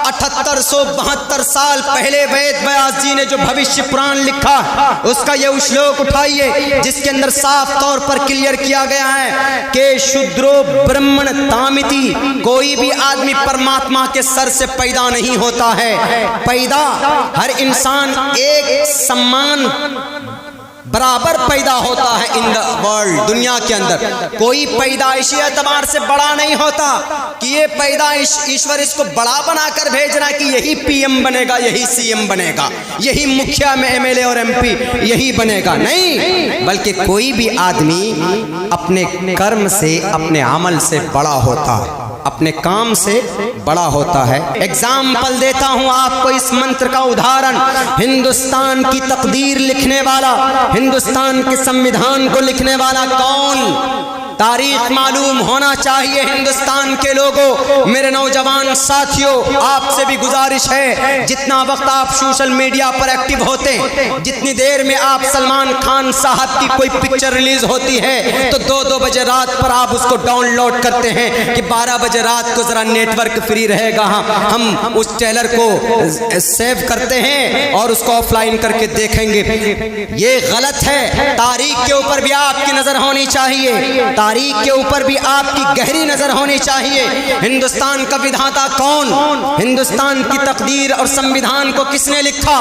7872 سال پہلے وید ویاس جی نے جو بھوشیہ پران لکھا اس کا یہ شلوک اٹھائیے جس کے اندر صاف طور پر کلیئر کیا گیا ہے کہ شودرو برہمن تامتی، کوئی بھی آدمی پرماتما کے سر سے پیدا نہیں ہوتا ہے. پیدا ہر انسان ایک سمان برابر پیدا ہوتا ہے ان دا ورلڈ، دنیا کے اندر. کوئی پیدائشی اعتبار سے بڑا نہیں ہوتا کہ یہ پیدائش ایشور اس کو بڑا بنا کر بھیج رہا ہے کہ یہی پی ایم بنے گا، یہی سی ایم بنے گا، یہی مکھیا میں ایم ایل اے اور ایم پی یہی بنے گا. نہیں، بلکہ کوئی بھی آدمی اپنے کرم سے، اپنے عمل سے بڑا ہوتا ہے، اپنے کام سے بڑا ہوتا ہے. ایگزامپل دیتا ہوں آپ کو اس منتر کا ادھارن. ہندوستان کی تقدیر لکھنے والا، ہندوستان کے سمویدھان کو لکھنے والا کون؟ تاریخ معلوم ہونا چاہیے ہندوستان کے لوگوں. میرے نوجوان ساتھیوں، آپ سے بھی گزارش ہے جتنا وقت آپ سوشل میڈیا پر ایکٹیو ہوتے ہیں، جتنی دیر میں آپ سلمان خان صاحب کی کوئی پکچر ریلیز ہوتی ہے تو 2 بجے رات پر آپ اس کو ڈاؤن لوڈ کرتے ہیں کہ 12 بجے رات کو ذرا نیٹ ورک فری رہے گا، ہم اس ٹریلر کو سیو کرتے ہیں اور اس کو آف لائن کر کے دیکھیں گے. یہ غلط ہے. تاریخ کے اوپر بھی آپ کی نظر ہونی چاہیے، تاریخ کے اوپر بھی آپ کی گہری نظر ہونی چاہیے. ہندوستان کا ودھاتا کون؟ ہندوستان کی تقدیر اور سمویدھان کو کس نے لکھا؟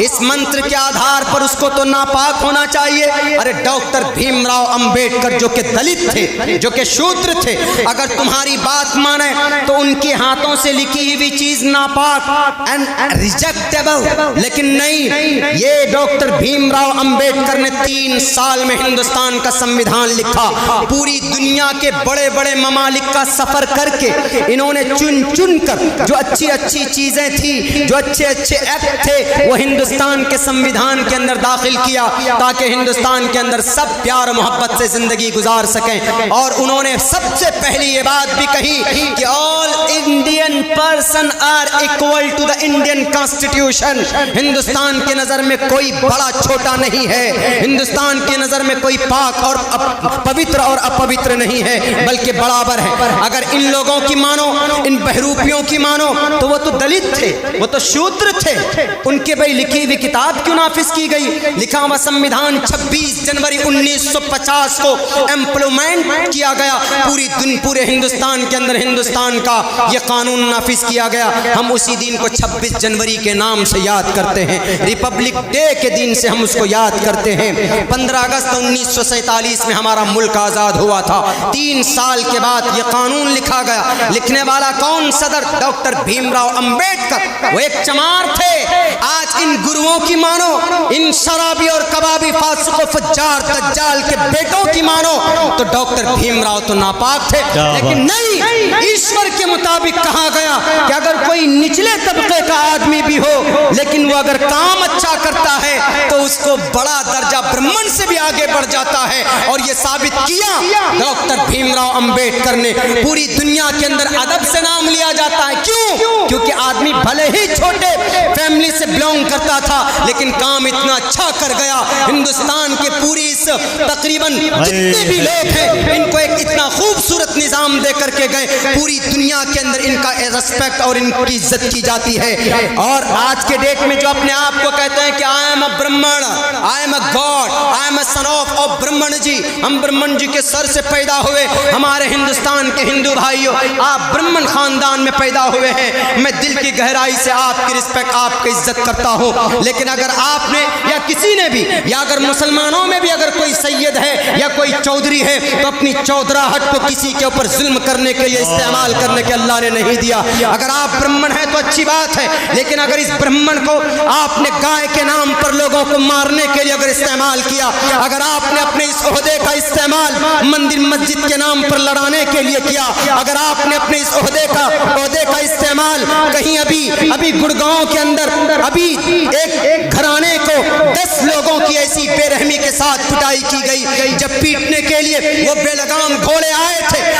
اس منتر کے آدھار پر اس کو تو ناپاک ہونا چاہیے. ارے ڈاکٹر بھیم راؤ امبیڈکر جو کہ دلت تھے، جو کہ شودر تھے، اگر تمہاری بات مانے تو ان کے ہاتھوں سے لکھی ہوئی چیز ناپاک اینڈ ریجیکٹیبل. لیکن نہیں، یہ ڈاکٹر بھیم راؤ امبیڈکر نے 3 سال میں ہندوستان کا سمویدھان لکھا. پوری دنیا کے بڑے بڑے ممالک کا سفر کر کے انہوں نے چن کر جو اچھی چیزیں تھی، جو اچھے ایکٹ تھے، وہ ہندوستان کے سمویدھان کے اندر داخل کیا تاکہ ہندوستان کے اندر سب پیار و محبت سے زندگی گزار سکیں. اور انہوں نے سب سے پہلی یہ بات بھی کہی کہ all Indian person are equal to the Indian constitution. Hindustan کی نظر میں کوئی بڑا چھوٹا نہیں ہے، ہندوستان کی نظر میں کوئی پاک اور پوتر اور اپوتر نہیں ہے، بلکہ برابر ہے. اگر ان لوگوں کی مانو، ان بہروپیوں کی مانو تو وہ تو دلت تھے، وہ تو شودر تھے. ان کے بھائی لکھی ہوئی کتاب کیوں نافذ کی گئی؟ لکھا ہوا سمویدھان 26 جنوری 1950 کو امپلیمنٹ کیا گیا. پورے ہندوستان کے اندر ہندوستان کا یہ قانون نافذ کیا گیا. ہم اسی دن کو 26 جنوری کے نام سے یاد کرتے ہیں، ریپبلک ڈے کے دن سے ہم اس کو یاد کرتے ہیں. 15 اگست 1947 میں ہمارا ملک آزاد ہوا تھا. 3 سال کے بعد یہ قانون لکھا گیا. لکھنے والا کون؟ صدر ڈاکٹر بھیم راؤ امبیڈکر. وہ ایک چمار تھے. آج ان گروؤں کی مانو، ان شرابی اور کبابی فاسق و فجار دجال کے بیٹوں کی مانو تو ڈاکٹر بھیم راؤ تو ناپاک تھے. لیکن نہیں، ایشور کے مطابق کہا گیا کہ اگر کوئی نچلے طبقے کا آدمی بھی ہو لیکن وہ اگر کام اچھا کرتا ہے تو اس کو بڑا درجہ برہمن سے بھی آگے بڑھ جاتا ہے. اور یہ ثابت کیا ڈاکٹر بھیم راؤ امبیڈکر نے. پوری دنیا کے اندر ادب سے نام لیا جاتا ہے. کیوں؟ کیونکہ آدمی بھلے ہی چھوٹے فیملی سے بلونگ کرتا تھا لیکن کام اتنا اچھا کر گیا. ہندوستان کے پوری اس تقریباً جتنے بھی لوگ ہیں ان کو ایک اتنا خوبصورت نظام دے کر کے گئے. پوری دنیا کے اندر ان کا ریسپیکٹ اور ان کی عزت کی جاتی ہے. اور آج کے ڈیٹ میں جو اپنے آپ کو کہتے ہیں کہ آئی am a Brahman, I am a god, I am a son of Brahman ji, ہم برہمن جی کے سر سے پیدا ہوئے. ہمارے ہندوستان کے ہندو بھائیوں، آپ برہمن خاندان میں پیدا ہوئے ہیں. میں دل کی گہرائی سے آپ کی رسپیکٹ، آپ کی عزت کرتا ہوں. لیکن اگر آپ نے یا کسی نے بھی، یا اگر مسلمانوں میں بھی اگر کوئی سید ہے یا کوئی چودھری ہے تو اپنی چودراہٹ کو کسی کے اوپر ظلم کرنے کے لیے استعمال کرنے کے اللہ نے نہیں دیا. اگر آپ برہمن ہیں تو اچھی بات ہے، لیکن اگر اس برہمن کو آپ نے گائے کے نام پر لوگوں کو مارنے کے لیے اگر استعمال کیا، اگر آپ نے اپنے اس عہدے کا استعمال مندر مسجد کے نام پر لڑانے کے لیے کیا، اگر آپ نے اپنے اس عہدے کا استعمال کہیں ابھی گڑگاؤں کے اندر ابھی ایک گھرانے کو 10 لوگوں کی ایسی بے رحمی کے ساتھ پٹائی کی گئی، جب پیٹنے کے لیے وہ بے لگام گھوڑے آئے تھے،